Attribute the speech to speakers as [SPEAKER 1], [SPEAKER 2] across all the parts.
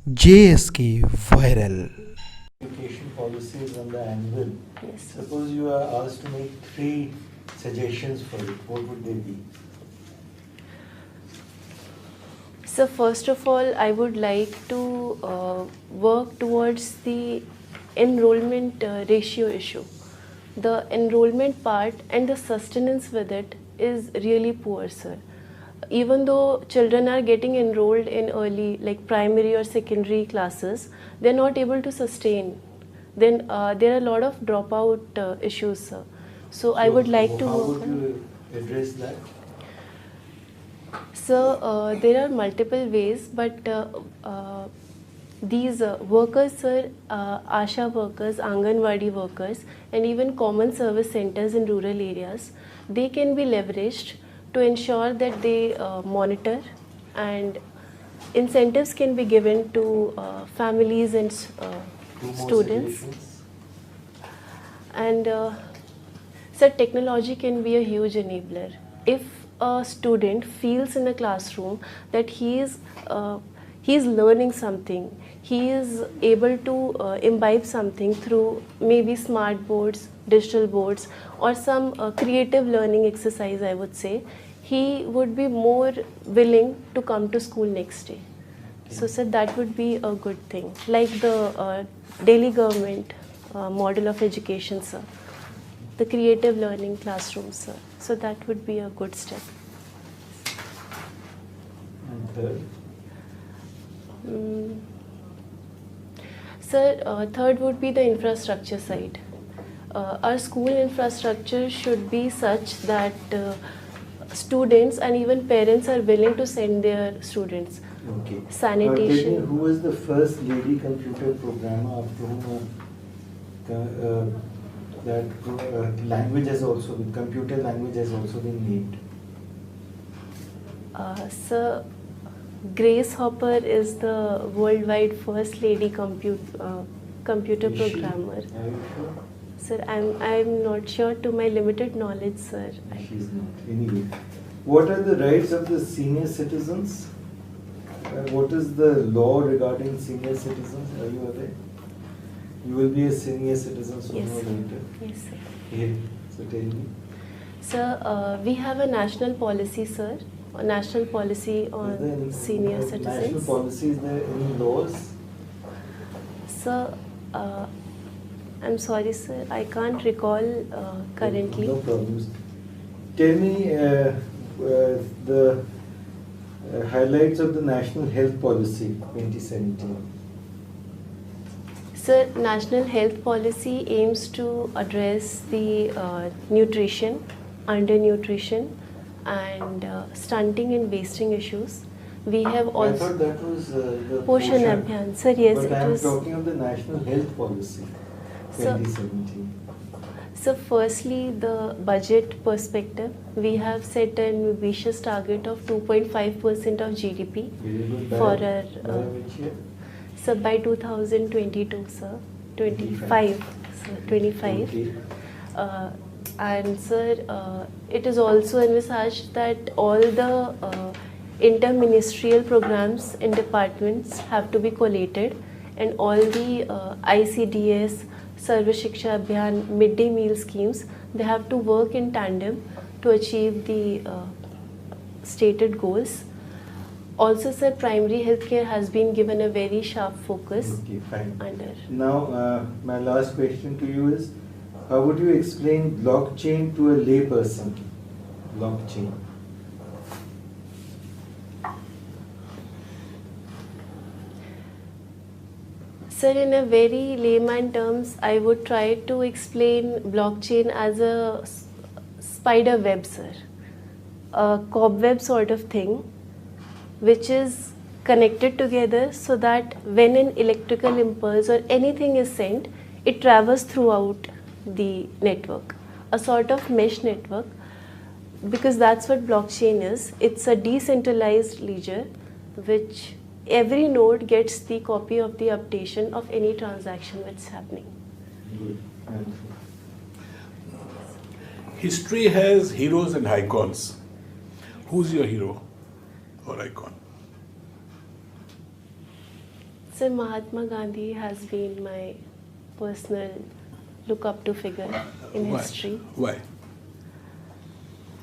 [SPEAKER 1] JSK Viral.
[SPEAKER 2] Education policies on the annual.
[SPEAKER 3] Yes.
[SPEAKER 2] Suppose you are asked to make 3 suggestions for it, what would they be?
[SPEAKER 3] So first of all, I would like to work towards the enrollment ratio issue. The enrollment part and the sustenance with it is really poor, sir. Even though children are getting enrolled in early, like primary or secondary classes, they're not able to sustain. Then there are a lot of dropout issues, sir. So I would like to
[SPEAKER 2] how
[SPEAKER 3] work
[SPEAKER 2] would
[SPEAKER 3] on.
[SPEAKER 2] you address that?
[SPEAKER 3] So there are multiple ways, but these workers, sir, ASHA workers, Anganwadi workers, and even common service centers in rural areas, they can be leveraged to ensure that they monitor, and incentives can be given to families and
[SPEAKER 2] 2 more
[SPEAKER 3] students.
[SPEAKER 2] suggestions?
[SPEAKER 3] And sir, technology can be a huge enabler. If a student feels in a classroom that he is learning something, he is able to imbibe something through maybe smart boards, digital boards, or some creative learning exercise, I would say, he would be more willing to come to school next day. So, sir, that would be a good thing, like the Delhi government model of education, sir. The creative learning classrooms, sir. So that would be a good step.
[SPEAKER 2] And third?
[SPEAKER 3] Sir, third would be the infrastructure side. Our school infrastructure should be such that students and even parents are willing to send their students.
[SPEAKER 2] Okay.
[SPEAKER 3] Sanitation.
[SPEAKER 2] Tell me, who was the first lady computer programmer after whom language has also been, computer language has also been named?
[SPEAKER 3] Sir, Grace Hopper is the worldwide first lady computer
[SPEAKER 2] Is she?
[SPEAKER 3] programmer.
[SPEAKER 2] Are you sure?
[SPEAKER 3] Sir, I'm not sure to my limited knowledge, sir.
[SPEAKER 2] She's not. Anyway, what are the rights of the senior citizens? What is the law regarding senior citizens? Are you aware? You will be a senior citizen sooner
[SPEAKER 3] Yes.
[SPEAKER 2] or later.
[SPEAKER 3] Yes, sir.
[SPEAKER 2] Yeah. So tell me.
[SPEAKER 3] Sir, we have a national policy, sir. A national policy
[SPEAKER 2] Is there
[SPEAKER 3] on
[SPEAKER 2] any
[SPEAKER 3] senior
[SPEAKER 2] national
[SPEAKER 3] citizens.
[SPEAKER 2] policy? Is there any laws?
[SPEAKER 3] Sir, I'm sorry, sir. I can't recall currently.
[SPEAKER 2] No problems. Tell me the highlights of the National Health Policy 2017.
[SPEAKER 3] Sir, National Health Policy aims to address the nutrition, undernutrition, and stunting and wasting issues. We have
[SPEAKER 2] I
[SPEAKER 3] also
[SPEAKER 2] thought that was the
[SPEAKER 3] Poshan Abhiyan. Sir, yes,
[SPEAKER 2] but
[SPEAKER 3] it
[SPEAKER 2] I am
[SPEAKER 3] was.
[SPEAKER 2] talking of the National Health Policy
[SPEAKER 3] Sir,
[SPEAKER 2] 2017.
[SPEAKER 3] So firstly, the budget perspective, we have set an ambitious target of 2.5% of GDP
[SPEAKER 2] Very good.
[SPEAKER 3] for
[SPEAKER 2] By
[SPEAKER 3] our,
[SPEAKER 2] which year?
[SPEAKER 3] so by 2022, sir, 25, sir, 25.
[SPEAKER 2] Okay.
[SPEAKER 3] And sir, it is also envisaged that all the interministerial programs and departments have to be collated, and all the ICDS, Sarva Shiksha Abhiyan, midday meal schemes, they have to work in tandem to achieve the stated goals. Also, sir, primary healthcare has been given a very sharp focus
[SPEAKER 2] Okay, fine.
[SPEAKER 3] under.
[SPEAKER 2] Now, my last question to you is, how would you explain blockchain to a lay person? Blockchain.
[SPEAKER 3] Sir, in a very layman terms, I would try to explain blockchain as a spider web, sir. A cobweb sort of thing, which is connected together so that when an electrical impulse or anything is sent, it travels throughout the network. A sort of mesh network, because that's what blockchain is. It's a decentralized ledger which every node gets the copy of the updation of any transaction which is happening.
[SPEAKER 2] Good. Wonderful.
[SPEAKER 4] History has heroes and icons. Who's your hero or icon?
[SPEAKER 3] So Mahatma Gandhi has been my personal look up to figure in
[SPEAKER 4] Why?
[SPEAKER 3] history.
[SPEAKER 4] Why?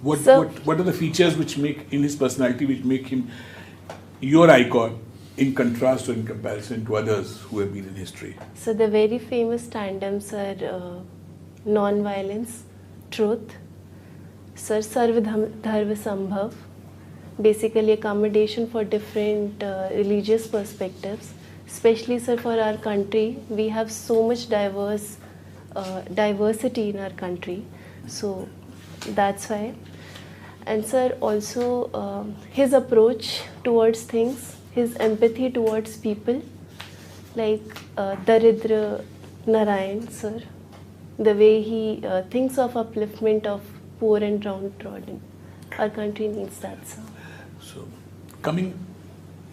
[SPEAKER 4] What,
[SPEAKER 3] So-
[SPEAKER 4] what are the features which make in his personality which make him your icon in contrast or in comparison to others who have been in history?
[SPEAKER 3] So the very famous tandems are non-violence, truth, Sir Sarvadharma Sambhav, basically accommodation for different religious perspectives. Especially, sir, for our country, we have so much diversity in our country. So that's why. And sir, also his approach towards things, his empathy towards people, like Daridra Narayan, sir, the way he thinks of upliftment of poor and downtrodden. Our country needs that, sir.
[SPEAKER 4] So, coming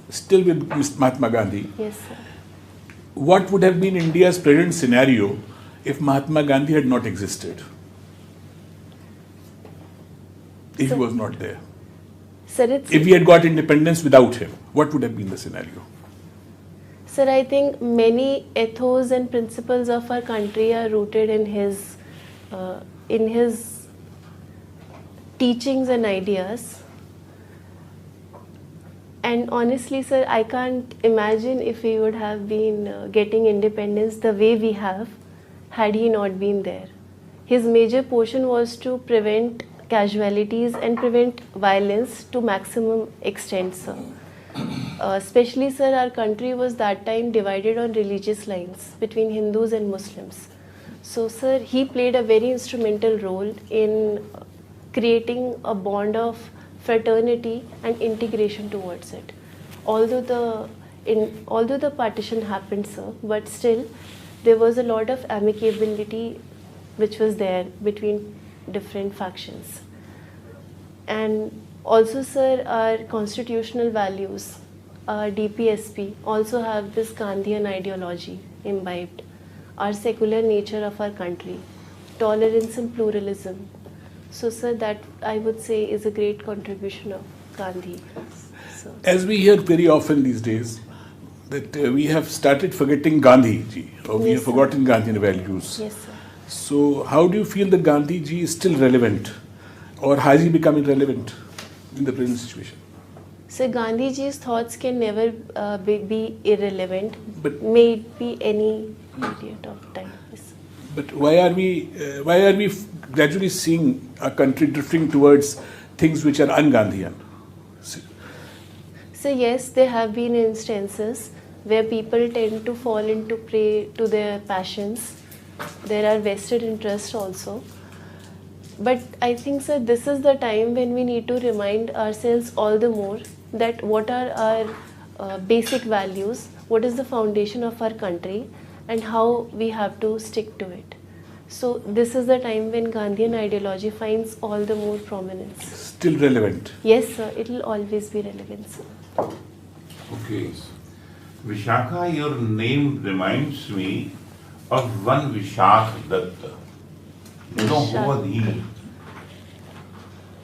[SPEAKER 4] still with Mr. Mahatma Gandhi,
[SPEAKER 3] Yes, sir.
[SPEAKER 4] what would have been India's present scenario if Mahatma Gandhi had not existed? If he
[SPEAKER 3] So-
[SPEAKER 4] was not there.
[SPEAKER 3] Sir, it's,
[SPEAKER 4] If we had got independence without him, what would have been the scenario?
[SPEAKER 3] sir, I think many ethos and principles of our country are rooted in his teachings and ideas. And honestly, sir, I can't imagine if we would have been getting independence the way we have had he not been there. His major portion was to prevent casualties and prevent violence to maximum extent, sir. Especially, sir, our country was that time divided on religious lines between Hindus and Muslims. So, sir, he played a very instrumental role in creating a bond of fraternity and integration towards it. Although the partition happened, sir, but still there was a lot of amicability which was there between different factions. And also, sir, our constitutional values, our DPSP, also have this Gandhian ideology imbibed. Our secular nature of our country, tolerance and pluralism. So, sir, that I would say is a great contribution of Gandhi. So,
[SPEAKER 4] As we hear very often these days, that we have started forgetting Gandhi ji, or we
[SPEAKER 3] Yes,
[SPEAKER 4] have
[SPEAKER 3] sir.
[SPEAKER 4] forgotten Gandhian values.
[SPEAKER 3] yes, sir.
[SPEAKER 4] So, how do you feel that Gandhi ji is still relevant, or has he become irrelevant in the present situation?
[SPEAKER 3] So Gandhiji's thoughts can never be irrelevant,
[SPEAKER 4] But-
[SPEAKER 3] may it be any period of time. Yes.
[SPEAKER 4] But why are we gradually seeing our country drifting towards things which are un-Gandhian?
[SPEAKER 3] So yes, there have been instances where people tend to fall into prey to their passions. There are vested interests also. But I think, sir, this is the time when we need to remind ourselves all the more that what are our basic values, what is the foundation of our country, and how we have to stick to it. So this is the time when Gandhian ideology finds all the more prominence.
[SPEAKER 4] Still relevant.
[SPEAKER 3] Yes, sir, it will always be relevant, sir.
[SPEAKER 5] Okay. Vishakha, your name reminds me of one Vishak Datta. You know who was he?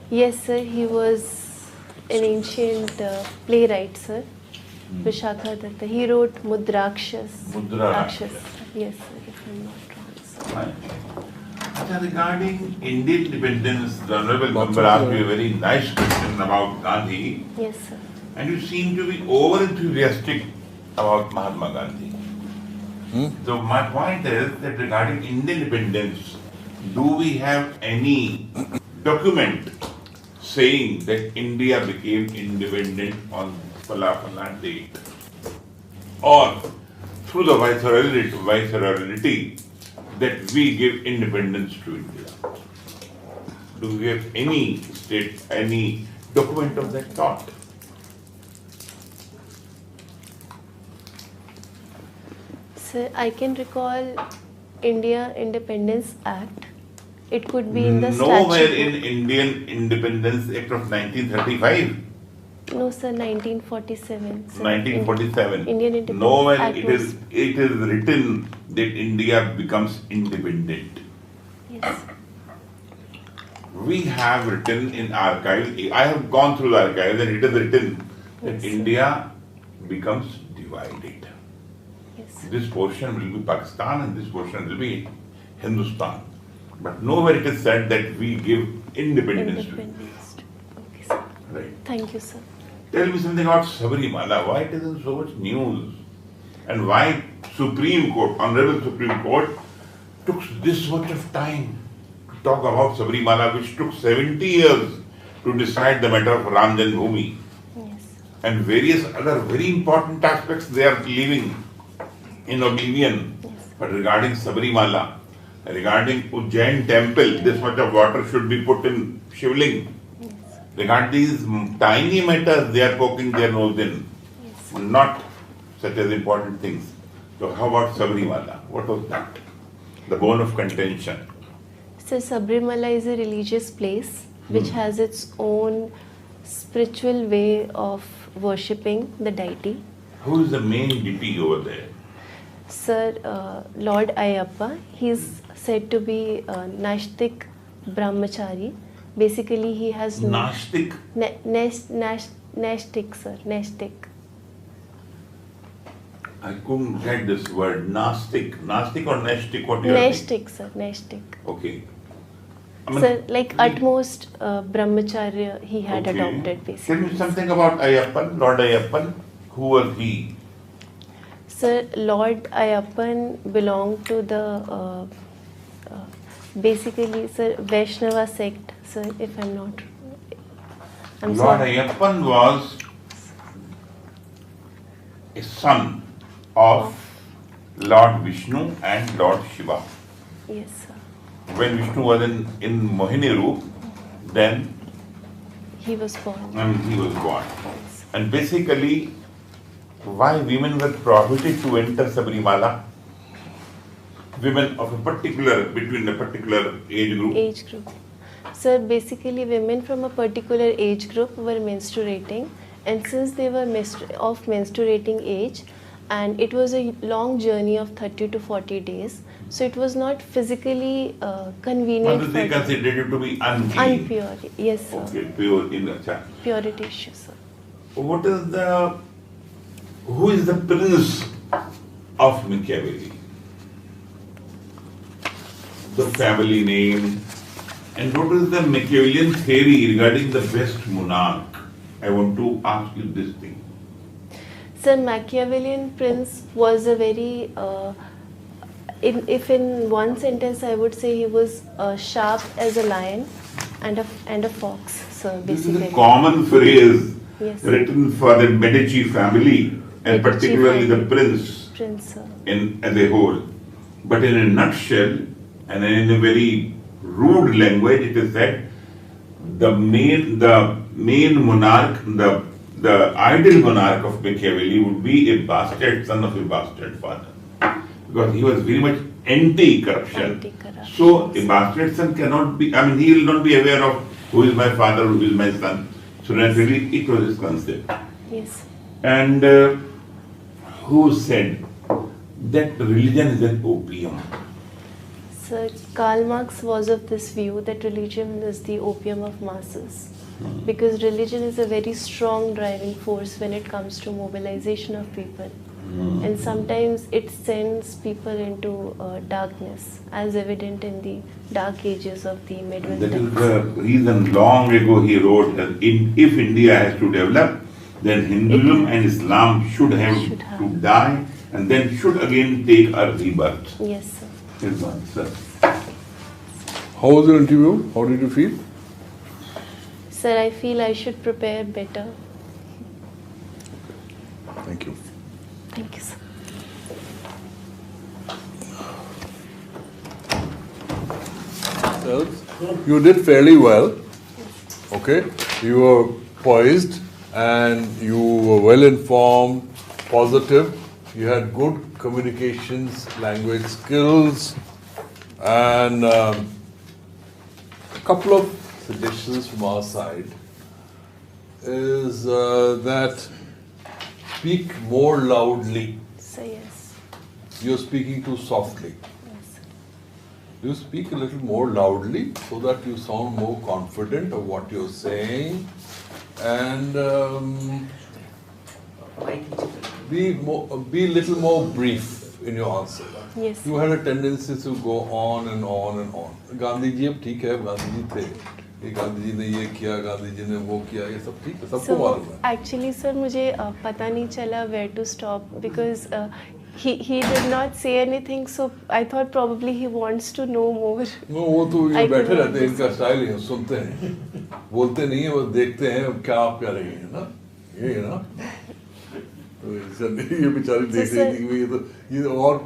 [SPEAKER 3] Yes, sir, he was an ancient playwright, sir. Vishakha Datta. He wrote Mudrakshas.
[SPEAKER 5] Mudrakshas.
[SPEAKER 3] Yes, sir, if I'm not wrong. Sir.
[SPEAKER 5] Fine. Regarding Indian independence, the Honorable Member asked you a very nice question about Gandhi,
[SPEAKER 3] Yes, sir.
[SPEAKER 5] and you seem to be over enthusiastic about Mahatma Gandhi. So my point is that regarding Indian independence, do we have any document saying that India became independent on Phala date? Or through the viceroyalty that we give independence to India? Do we have any document of that thought?
[SPEAKER 3] Sir, I can recall India Independence Act. It could be in the
[SPEAKER 5] Nowhere
[SPEAKER 3] statute.
[SPEAKER 5] in Indian Independence Act of 1935,
[SPEAKER 3] No, sir, 1947. Sir.
[SPEAKER 5] 1947.
[SPEAKER 3] Indian Independence
[SPEAKER 5] Nowhere
[SPEAKER 3] Act was-
[SPEAKER 5] it is written that India becomes independent.
[SPEAKER 3] Yes.
[SPEAKER 5] We have written in archive, I have gone through the archives and it is written that
[SPEAKER 3] Yes, sir.
[SPEAKER 5] India becomes divided.
[SPEAKER 3] Yes.
[SPEAKER 5] This portion will be Pakistan and this portion will be Hindustan. But nowhere it is said that we give independence to it.
[SPEAKER 3] Independence. Okay, sir.
[SPEAKER 5] Right.
[SPEAKER 3] Thank you, sir.
[SPEAKER 5] Tell me something about Sabarimala. Why it is in so much news? And why Supreme Court, Honorable Supreme Court, took this much of time to talk about Sabarimala, which took 70 years to decide the matter of Ram Janmabhoomi,
[SPEAKER 3] Yes.
[SPEAKER 5] and various other very important aspects they are leaving in oblivion.
[SPEAKER 3] Yes.
[SPEAKER 5] But regarding Sabarimala, regarding Ujjain temple, this much of water should be put in Shivling.
[SPEAKER 3] Yes.
[SPEAKER 5] Regarding these tiny matters, they are poking their nose in,
[SPEAKER 3] Yes.
[SPEAKER 5] not such as important things. So how about Sabarimala? What was that? The bone of contention.
[SPEAKER 3] So Sabrimala is a religious place which has its own spiritual way of worshipping the deity.
[SPEAKER 5] Who is the main deity over there?
[SPEAKER 3] Sir, Lord Ayappa, he is said to be Nashtik Brahmachari. Basically, he has
[SPEAKER 5] Nashtik.
[SPEAKER 3] Nashtik, sir, Nashtik.
[SPEAKER 5] I couldn't get this word. Nastik. Nastik or Nashtik? What you are saying?
[SPEAKER 3] Nashtik, sir, Nashtik.
[SPEAKER 5] Okay. I mean,
[SPEAKER 3] Sir, like utmost brahmacharya he had
[SPEAKER 5] okay.
[SPEAKER 3] adopted
[SPEAKER 5] Tell
[SPEAKER 3] basically.
[SPEAKER 5] me something about Ayappan, Lord Ayappan. Who was he?
[SPEAKER 3] Sir, Lord Ayappan belonged to the basically, sir, Vaishnava sect, sir, if I'm not. I'm
[SPEAKER 5] Lord
[SPEAKER 3] sorry.
[SPEAKER 5] Ayappan was a son of Lord Vishnu and Lord Shiva.
[SPEAKER 3] Yes, sir.
[SPEAKER 5] When Vishnu was in Mohini Roop, then
[SPEAKER 3] He was born.
[SPEAKER 5] he was born.
[SPEAKER 3] Yes.
[SPEAKER 5] And basically, why women were prohibited to enter Sabarimala? Women of a particular, between a particular age group.
[SPEAKER 3] Age group. Sir, basically women from a particular age group were menstruating, and since they were of menstruating age, and it was a long journey of 30 to 40 days, so it was not physically convenient
[SPEAKER 5] But they
[SPEAKER 3] for them.
[SPEAKER 5] considered it to be unclean.
[SPEAKER 3] Unpure. Yes, sir.
[SPEAKER 5] Okay, pure in the
[SPEAKER 3] Purity issue, sir.
[SPEAKER 5] What is who is the prince of Machiavelli? The family name. And what is the Machiavellian theory regarding the best monarch? I want to ask you this thing.
[SPEAKER 3] Sir, Machiavellian prince was a very, if in one sentence I would say he was sharp as a lion and a fox, sir,
[SPEAKER 5] This is
[SPEAKER 3] basically.
[SPEAKER 5] a common phrase
[SPEAKER 3] Yes.
[SPEAKER 5] written for the Medici family and
[SPEAKER 3] Medici
[SPEAKER 5] particularly the
[SPEAKER 3] family.
[SPEAKER 5] prince
[SPEAKER 3] Prince, sir.
[SPEAKER 5] as a whole. But in a nutshell and in a very rude language, it is said the main monarch, the ideal monarch of Machiavelli would be a bastard son of a bastard father, because he was very much anti-corruption.
[SPEAKER 3] Anti-corruption.
[SPEAKER 5] So a bastard son cannot be, he will not be aware of who is my father, who is my son. So naturally it was his concept.
[SPEAKER 3] Yes.
[SPEAKER 5] And who said that religion is an opium?
[SPEAKER 3] Sir, Karl Marx was of this view that religion is the opium of masses. Because religion is a very strong driving force when it comes to mobilization of people. And sometimes it sends people into darkness, as evident in the dark ages of the medieval
[SPEAKER 5] That is
[SPEAKER 3] times.
[SPEAKER 5] the reason long ago he wrote that if India has to develop, then Hinduism and Islam should have
[SPEAKER 3] Should have.
[SPEAKER 5] to die and then should again take a rebirth.
[SPEAKER 3] Yes, sir.
[SPEAKER 5] His answer.
[SPEAKER 4] How was your interview? How did you feel?
[SPEAKER 3] Sir, I feel I should prepare better.
[SPEAKER 4] Thank you.
[SPEAKER 3] Thank you, sir.
[SPEAKER 4] You did fairly well. Okay, you were poised and you were well informed, positive. You had good communications, language skills, and a couple of suggestions from our side is that speak more loudly.
[SPEAKER 3] So, yes.
[SPEAKER 4] You're speaking too softly.
[SPEAKER 3] Yes.
[SPEAKER 4] You speak a little more loudly so that you sound more confident of what you're saying. And
[SPEAKER 6] be a little more brief in your answer.
[SPEAKER 3] Yes.
[SPEAKER 6] You had a tendency to go on and on and on. Gandhi ji अब ठीक है, गांधी जी थे, ये गांधी जी ने ये किया, गांधी जी ने वो किया, ये सब ठीक है, सबको
[SPEAKER 3] So
[SPEAKER 6] मालूम है.
[SPEAKER 3] actually, sir, मुझे पता नहीं चला where to stop because he did not say anything. So I thought probably he wants to know more.
[SPEAKER 6] वो तो ये
[SPEAKER 3] I
[SPEAKER 6] बैठे
[SPEAKER 3] could
[SPEAKER 6] रहते हैं,
[SPEAKER 3] not
[SPEAKER 6] इनका स्टाइल है, सुनते हैं, बोलते नहीं है, बस देखते हैं क्या आप कह रही हैं ना, ये है ना. तो ये बेचारी देख रही थी कि ये और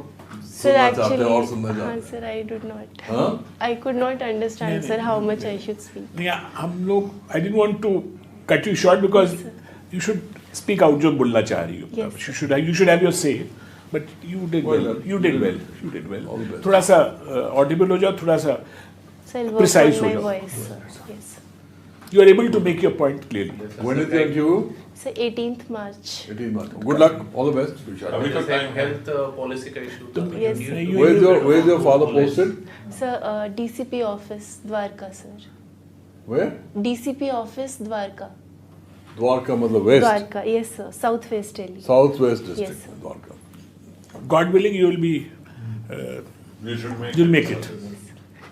[SPEAKER 3] Sir,
[SPEAKER 6] सुनना चाहते
[SPEAKER 3] actually,
[SPEAKER 6] हैं और सुनना
[SPEAKER 3] हाँ,
[SPEAKER 6] चाहते हैं.
[SPEAKER 3] sir, I did not.
[SPEAKER 6] हाँ?
[SPEAKER 3] I could not understand,
[SPEAKER 4] नहीं,
[SPEAKER 3] sir,
[SPEAKER 4] नहीं,
[SPEAKER 3] how
[SPEAKER 4] नहीं,
[SPEAKER 3] much I
[SPEAKER 4] नहीं.
[SPEAKER 3] should speak.
[SPEAKER 4] नहीं, हम लोग I didn't want to cut you short because you should speak out जो बोलना चाह रही हो.
[SPEAKER 3] Yes.
[SPEAKER 4] You should have your say. But you did
[SPEAKER 6] Well
[SPEAKER 4] well.
[SPEAKER 6] done.
[SPEAKER 4] You did well. You did well.
[SPEAKER 6] All the best.
[SPEAKER 4] थोड़ा सा audible हो जाओ, थोड़ा सा
[SPEAKER 3] So I'll work
[SPEAKER 4] Precise
[SPEAKER 3] on my
[SPEAKER 4] हो जाओ.
[SPEAKER 3] voice, sir. Yes.
[SPEAKER 4] you are able to make your point clearly.
[SPEAKER 6] When is the interview?
[SPEAKER 3] So 18th March.
[SPEAKER 6] 18 months. Good luck. All the best. Vishal.
[SPEAKER 5] अभी तो time है.
[SPEAKER 7] Health policy का issue था.
[SPEAKER 3] Yes, sir.
[SPEAKER 6] Where's your father posted?
[SPEAKER 3] Sir, DCP office, Dwarka, sir.
[SPEAKER 6] Where?
[SPEAKER 3] DCP office, Dwarka.
[SPEAKER 6] Dwarka मतलब west.
[SPEAKER 3] Dwarka, yes, sir. Southwest Delhi.
[SPEAKER 6] Southwest district.
[SPEAKER 3] Yes, sir.
[SPEAKER 6] Dwarka.
[SPEAKER 4] God willing, you will be.
[SPEAKER 5] You should make.
[SPEAKER 4] You'll make it.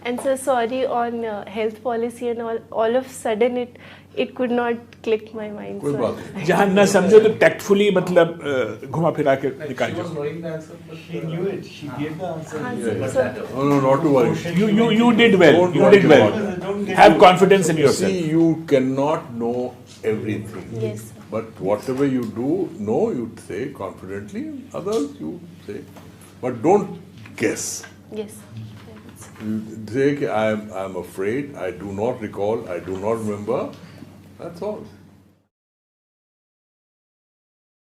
[SPEAKER 3] And sir, sorry on health policy and all of sudden it could not click my mind.
[SPEAKER 6] कोई
[SPEAKER 3] sir.
[SPEAKER 6] बात नहीं.
[SPEAKER 4] जहाँ न समझो तो tactfully मतलब घुमा फिरा के निकाल
[SPEAKER 7] She was
[SPEAKER 4] जाओ.
[SPEAKER 7] knowing the answer, but
[SPEAKER 2] She knew it. She gave the answer.
[SPEAKER 3] हाँ,
[SPEAKER 6] Yeah,
[SPEAKER 3] sir.
[SPEAKER 6] yeah.
[SPEAKER 3] So,
[SPEAKER 6] No, not to worry.
[SPEAKER 4] You did well.
[SPEAKER 6] Don't
[SPEAKER 4] You
[SPEAKER 6] worry
[SPEAKER 4] did well.
[SPEAKER 6] about it.
[SPEAKER 2] Don't get
[SPEAKER 4] Have
[SPEAKER 2] it.
[SPEAKER 4] confidence in yourself.
[SPEAKER 6] See, you cannot know everything.
[SPEAKER 3] yes, sir.
[SPEAKER 6] But whatever you do know, you say confidently. Others, you say. But don't guess.
[SPEAKER 3] Yes, sir.
[SPEAKER 6] You say, I am afraid, I do not recall, I do not remember. That's all.